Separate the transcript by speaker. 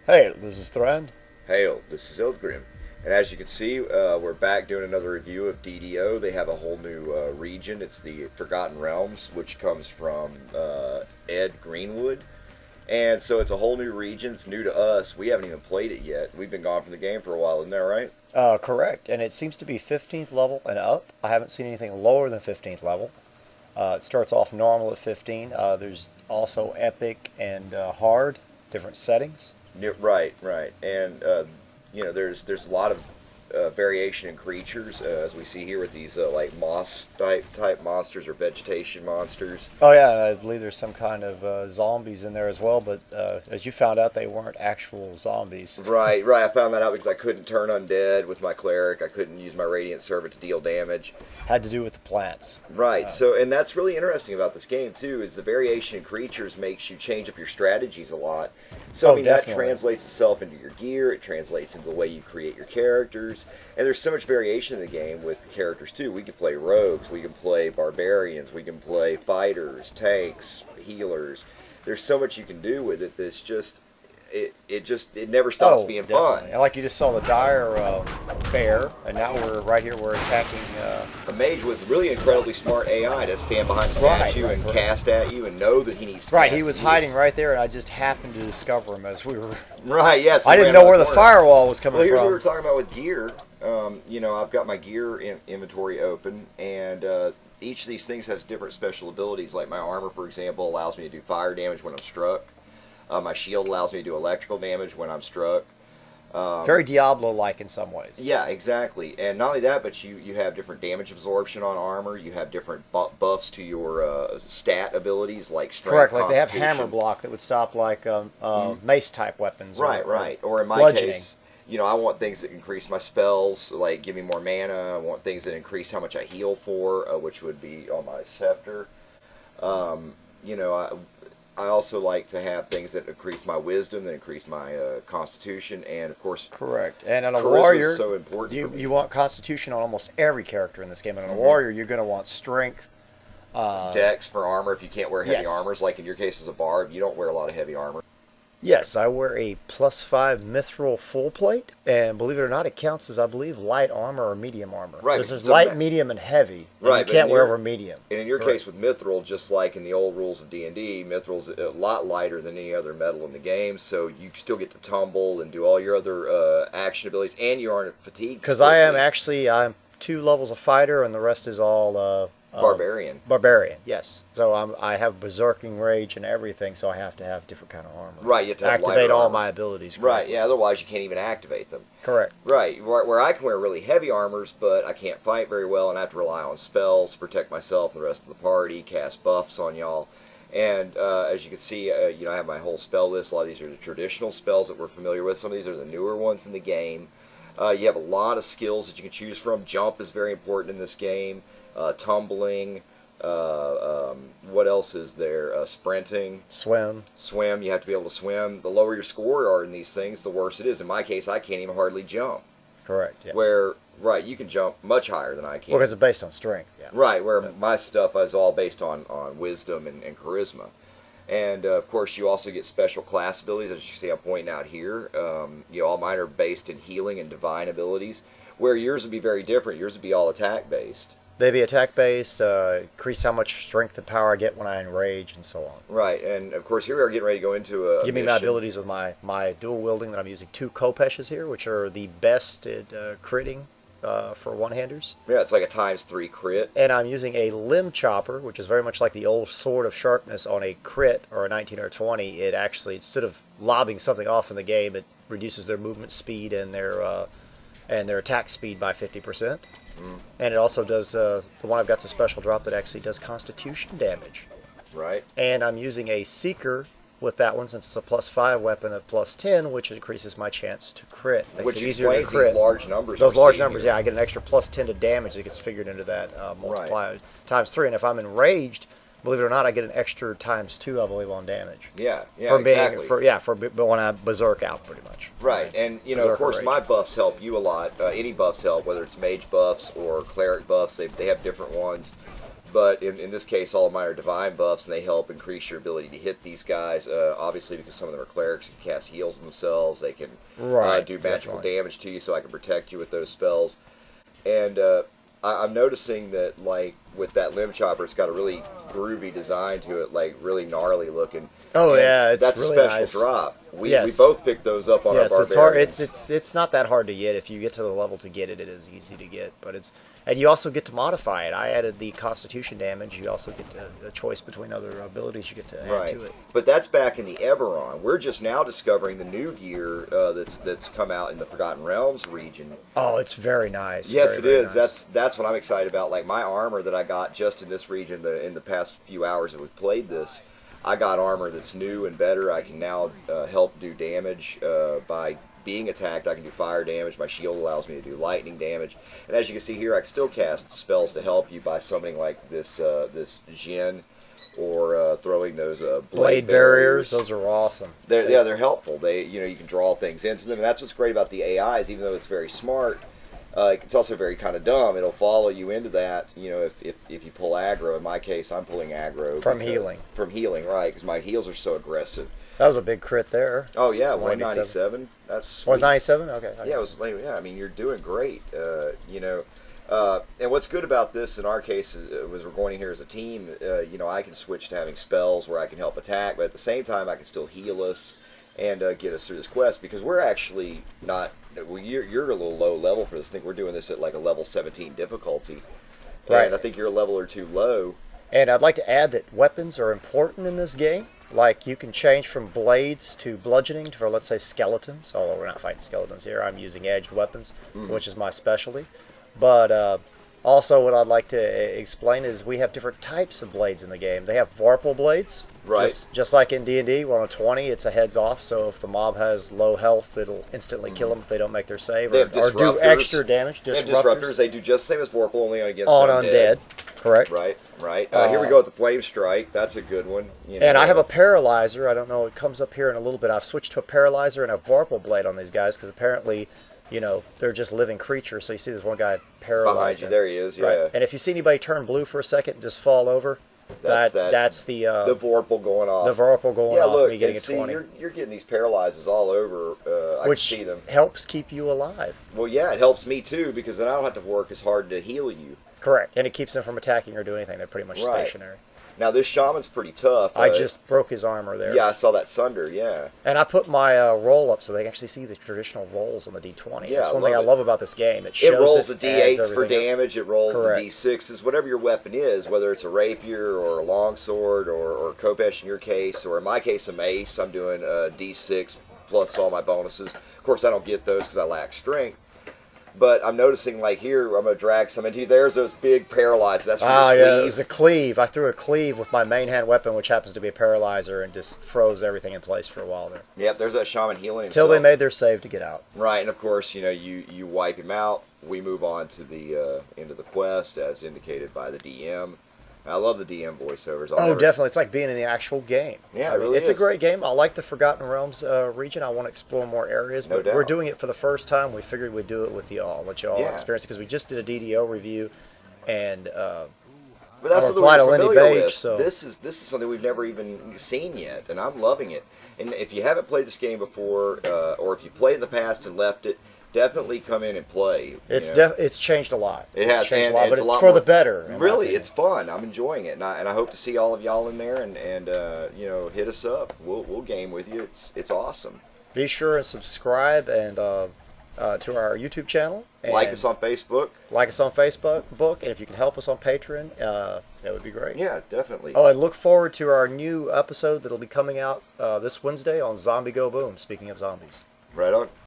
Speaker 1: Hey, this is Thrand.
Speaker 2: Hail, this is Eldgrim. And as you can see, we're back doing another review of DDO. They have a whole new region. It's the Forgotten Realms, which comes from Ed Greenwood. And so it's a whole new region. It's new to us. We haven't even played it yet. We've been gone from the game for a while, isn't that right?
Speaker 1: Correct. And it seems to be 15th level and up. I haven't seen anything lower than 15th level. It starts off normal at 15. There's also epic and hard, different settings.
Speaker 2: Yeah, right. And there's a lot of variation in creatures, as we see here with these like moss type monsters or vegetation monsters.
Speaker 1: Oh yeah, and I believe there's some kind of zombies in there as well, but as you found out, they weren't actual zombies.
Speaker 2: Right. I found that out because I couldn't turn undead with my cleric. I couldn't use my radiant servant to deal damage.
Speaker 1: Had to do with the plants.
Speaker 2: Right. And that's really interesting about this game too, is the variation in creatures makes you change up your strategies a lot. So that translates itself into your gear. It translates into the way you create your characters. And there's so much variation in the game with the characters too. We can play rogues, we can play barbarians, we can play fighters, tanks, healers. There's so much you can do with it that's just it never stops being fun.
Speaker 1: And like you just saw the dire bear, and now we're right here. We're attacking
Speaker 2: a mage with really incredibly smart AI to stand behind the statue and cast at you and know that he needs to.
Speaker 1: Right, he was hiding right there, and I just happened to discover him as we were.
Speaker 2: Right, yes.
Speaker 1: I didn't know where the firewall was coming from.
Speaker 2: Well, here's what we were talking about with gear. I've got my gear inventory open, and each of these things has different special abilities. Like my armor, for example, allows me to do fire damage when I'm struck. My shield allows me to do electrical damage when I'm struck.
Speaker 1: Very Diablo-like in some ways.
Speaker 2: Yeah, exactly. And not only that, but you have different damage absorption on armor. You have different buffs to your stat abilities, like strength.
Speaker 1: Correct, like they have hammer block that would stop like mace-type weapons.
Speaker 2: Right. Or in my case, I want things that increase my spells, like give me more mana. I want things that increase how much I heal for, which would be on my scepter. I also like to have things that increase my wisdom, that increase my constitution, and of course,
Speaker 1: correct. And on a
Speaker 2: charisma
Speaker 1: warrior,
Speaker 2: is so important.
Speaker 1: You want constitution on almost every character in this game. And on a warrior, you're going to want strength,
Speaker 2: dex for armor. If you can't wear heavy armors, like in your case as a bard, you don't wear a lot of heavy armor.
Speaker 1: Yes, I wear a +5 mithril full plate, and believe it or not, it counts as, I believe, light armor or medium armor.
Speaker 2: Right.
Speaker 1: There's light, medium, and heavy.
Speaker 2: Right.
Speaker 1: You can't wear over medium.
Speaker 2: And in your case with mithril, just like in the old rules of D&D, mithril's a lot lighter than any other metal in the game, so you still get to tumble and do all your other action abilities, and you aren't fatigued.
Speaker 1: Because I'm 2 levels of fighter, and the rest is all
Speaker 2: barbarian.
Speaker 1: Barbarian, yes. So I have berserking rage and everything, so I have to have different kind of armor.
Speaker 2: Right, you have to
Speaker 1: activate all my abilities. Correctly.
Speaker 2: Right, yeah. Otherwise, you can't even activate them.
Speaker 1: Correct.
Speaker 2: Right, where I can wear really heavy armors, but I can't fight very well, and I have to rely on spells to protect myself and the rest of the party, cast buffs on y'all. And as you can see, I have my whole spell list. A lot of these are the traditional spells that we're familiar with. Some of these are the newer ones in the game. You have a lot of skills that you can choose from. Jump is very important in this game. Tumbling, what else is there? Sprinting.
Speaker 1: Swim.
Speaker 2: You have to be able to swim. The lower your score are in these things, the worse it is. In my case, I can't even hardly jump.
Speaker 1: Correct, yeah.
Speaker 2: Where, you can jump much higher than I can.
Speaker 1: Well, because it's based on strength, yeah.
Speaker 2: Right, where my stuff is all based on wisdom and charisma. And, of course, you also get special class abilities, as you see I'm pointing out here. All mine are based in healing and divine abilities, where yours would be very different. Yours would be all attack-based.
Speaker 1: They'd be attack-based, increase how much strength and power I get when I enrage, and so on.
Speaker 2: Right, and of course here we are getting ready to go into a
Speaker 1: Give me my abilities with my dual wielding that I'm using 2 Kopeshes here, which are the best at critting for one-handers.
Speaker 2: Yeah, it's like a ×3 crit.
Speaker 1: And I'm using a limb chopper, which is very much like the old Sword of Sharpness on a crit, or a 19 or a 20. It actually, instead of lobbing something off in the game, it reduces their movement speed and their attack speed by 50%. And it also does, the one I've got is a special drop that actually does constitution damage.
Speaker 2: Right.
Speaker 1: And I'm using a Seeker with that one, since it's a +5 weapon of +10, which increases my chance to crit. Makes it easier to crit.
Speaker 2: These large numbers.
Speaker 1: Those large numbers, yeah. I get an extra +10 to damage that gets figured into that multiplier ×3. And if I'm enraged, believe it or not, I get an extra ×2, I believe, on damage.
Speaker 2: Yeah,
Speaker 1: exactly. But when I berserk out, pretty much.
Speaker 2: Right, and of course, my buffs help you a lot. Any buffs help, whether it's mage buffs or cleric buffs. They have different ones. But in this case, all of mine are divine buffs, and they help increase your ability to hit these guys. Obviously, because some of them are clerics, can cast heals on themselves. They can do magical damage to you, so I can protect you with those spells. And I'm noticing that, like, with that limb chopper, it's got a really groovy design to it, like really gnarly looking.
Speaker 1: Oh
Speaker 2: and
Speaker 1: yeah, it's
Speaker 2: that's
Speaker 1: really
Speaker 2: a special
Speaker 1: nice.
Speaker 2: drop. We
Speaker 1: Yes.
Speaker 2: we both picked those up on our
Speaker 1: Yes, it's hard.
Speaker 2: barbarians.
Speaker 1: It's not that hard to get. If you get to the level to get it, it is easy to get. But it's and you also get to modify it. I added the Constitution damage. You also get a choice between other abilities you get to add to it.
Speaker 2: But that's back in the Eberron. We're just now discovering the new gear that's come out in the Forgotten Realms region.
Speaker 1: Oh, it's very nice.
Speaker 2: Yes,
Speaker 1: very,
Speaker 2: it is.
Speaker 1: Nice.
Speaker 2: That's what I'm excited about. Like my armor that I got just in this region in the past few hours that we've played this, I got armor that's new and better. I can now help do damage by being attacked. I can do fire damage. My shield allows me to do lightning damage. And as you can see here, I can still cast spells to help you by summoning like this Jinn or throwing those blade barriers.
Speaker 1: Those are awesome.
Speaker 2: They're helpful. You can draw things into them. And that's what's great about the AIs. Even though it's very smart, it's also very kind of dumb. It'll follow you into that. If you pull aggro. In my case, I'm pulling aggro
Speaker 1: From healing.
Speaker 2: From healing, right? Because my heals are so aggressive.
Speaker 1: That was a big crit there.
Speaker 2: Oh yeah, 197. That's sweet.
Speaker 1: 197. Okay.
Speaker 2: Yeah, it was. Yeah, I mean, you're doing great. And what's good about this in our case was we're going here as a team. I can switch to having spells where I can help attack, but at the same time I can still heal us and get us through this quest because we're actually not. Well, you're a little low level for this. I think we're doing this at like a level 17 difficulty,
Speaker 1: Right.
Speaker 2: And I think you're a level or two low.
Speaker 1: And I'd like to add that weapons are important in this game. Like you can change from blades to bludgeoning for, let's say, skeletons. Although we're not fighting skeletons here, I'm using edged weapons, which is my specialty. But also, what I'd like to explain is we have different types of blades in the game. They have Vorpal blades,
Speaker 2: Right.
Speaker 1: Just like in D&D. We're on a 20, it's a heads off. So if the mob has low health, it'll instantly kill them if they don't make their save
Speaker 2: They
Speaker 1: or
Speaker 2: have
Speaker 1: do
Speaker 2: disruptors.
Speaker 1: extra damage.
Speaker 2: They have disruptors. They do just the same as Vorpal, only against
Speaker 1: on
Speaker 2: undead.
Speaker 1: Correct.
Speaker 2: Right. Here we go with the Flame Strike. That's a good one.
Speaker 1: And I have a Paralyzer. I don't know. It comes up here in a little bit. I've switched to a Paralyzer and a Vorpal blade on these guys because apparently, they're just living creatures. So you see this one guy paralyzed.
Speaker 2: Behind you, there he is. Yeah.
Speaker 1: Right. And if you see anybody turn blue for a second and just fall over, that's the
Speaker 2: Vorpal going off.
Speaker 1: The Vorpal going off.
Speaker 2: Look,
Speaker 1: and getting
Speaker 2: and
Speaker 1: a
Speaker 2: see,
Speaker 1: 20.
Speaker 2: you're getting these paralyzes all over. I
Speaker 1: which
Speaker 2: can see them.
Speaker 1: helps keep you alive.
Speaker 2: Well, yeah, it helps me too because then I don't have to work as hard to heal you.
Speaker 1: Correct. And it keeps them from attacking or doing anything. They're pretty much stationary.
Speaker 2: Now this shaman's pretty tough.
Speaker 1: I just broke his armor there.
Speaker 2: Yeah, I saw that sunder. Yeah.
Speaker 1: And I put my roll up so they can actually see the traditional rolls on the D20.
Speaker 2: Yeah,
Speaker 1: That's one thing I love about this game. It
Speaker 2: It rolls
Speaker 1: shows
Speaker 2: the
Speaker 1: adds
Speaker 2: D8s for
Speaker 1: everything up.
Speaker 2: damage. It rolls
Speaker 1: Correct.
Speaker 2: the D6s, whatever your weapon is, whether it's a rapier or a longsword or Kopesh in your case, or in my case a mace. I'm doing a D6 plus all my bonuses. Of course, I don't get those because I lack strength. But I'm noticing, like here, I'm going to drag some into you. There's those big paralyzers. That's from your
Speaker 1: Yeah,
Speaker 2: cleave.
Speaker 1: it was a cleave. I threw a cleave with my main hand weapon, which happens to be a paralyzer, and just froze everything in place for a while there.
Speaker 2: Yep, there's that shaman healing
Speaker 1: Until
Speaker 2: himself.
Speaker 1: they made their save to get out.
Speaker 2: Right, and of course, you wipe him out. We move on to the into the quest, as indicated by the DM. I love the DM voiceovers.
Speaker 1: Definitely. It's like being in the actual game.
Speaker 2: Yeah, it really
Speaker 1: it's
Speaker 2: is.
Speaker 1: a great game. I like the Forgotten Realms region. I want to explore more areas.
Speaker 2: No
Speaker 1: But
Speaker 2: doubt.
Speaker 1: we're doing it for the first time. We figured we'd do it with y'all. Let y'all experience it. Because we just did a DDO review. And
Speaker 2: But that's
Speaker 1: I'm
Speaker 2: something
Speaker 1: applied
Speaker 2: we're
Speaker 1: to Lenny
Speaker 2: familiar
Speaker 1: Page,
Speaker 2: with.
Speaker 1: so-
Speaker 2: This is something we've never even seen yet, and I'm loving it. And if you haven't played this game before, or if you played in the past and left it, definitely come in and play.
Speaker 1: it's changed a lot.
Speaker 2: It has
Speaker 1: It's changed
Speaker 2: and
Speaker 1: a lot,
Speaker 2: it's
Speaker 1: but
Speaker 2: a
Speaker 1: it's
Speaker 2: lot
Speaker 1: for
Speaker 2: more,
Speaker 1: the better. in my
Speaker 2: Really,
Speaker 1: opinion.
Speaker 2: it's fun. I'm enjoying it, and I hope to see all of y'all in there. And hit us up. We'll game with you. It's awesome.
Speaker 1: Be sure and subscribe and to our YouTube channel. And
Speaker 2: Like us on Facebook.
Speaker 1: Like us on Facebook, and if you can help us on Patreon, that would be great.
Speaker 2: Yeah, definitely.
Speaker 1: Oh, and look forward to our new episode that'll be coming out this Wednesday on Zombie Go Boom. Speaking of zombies.
Speaker 2: Right on.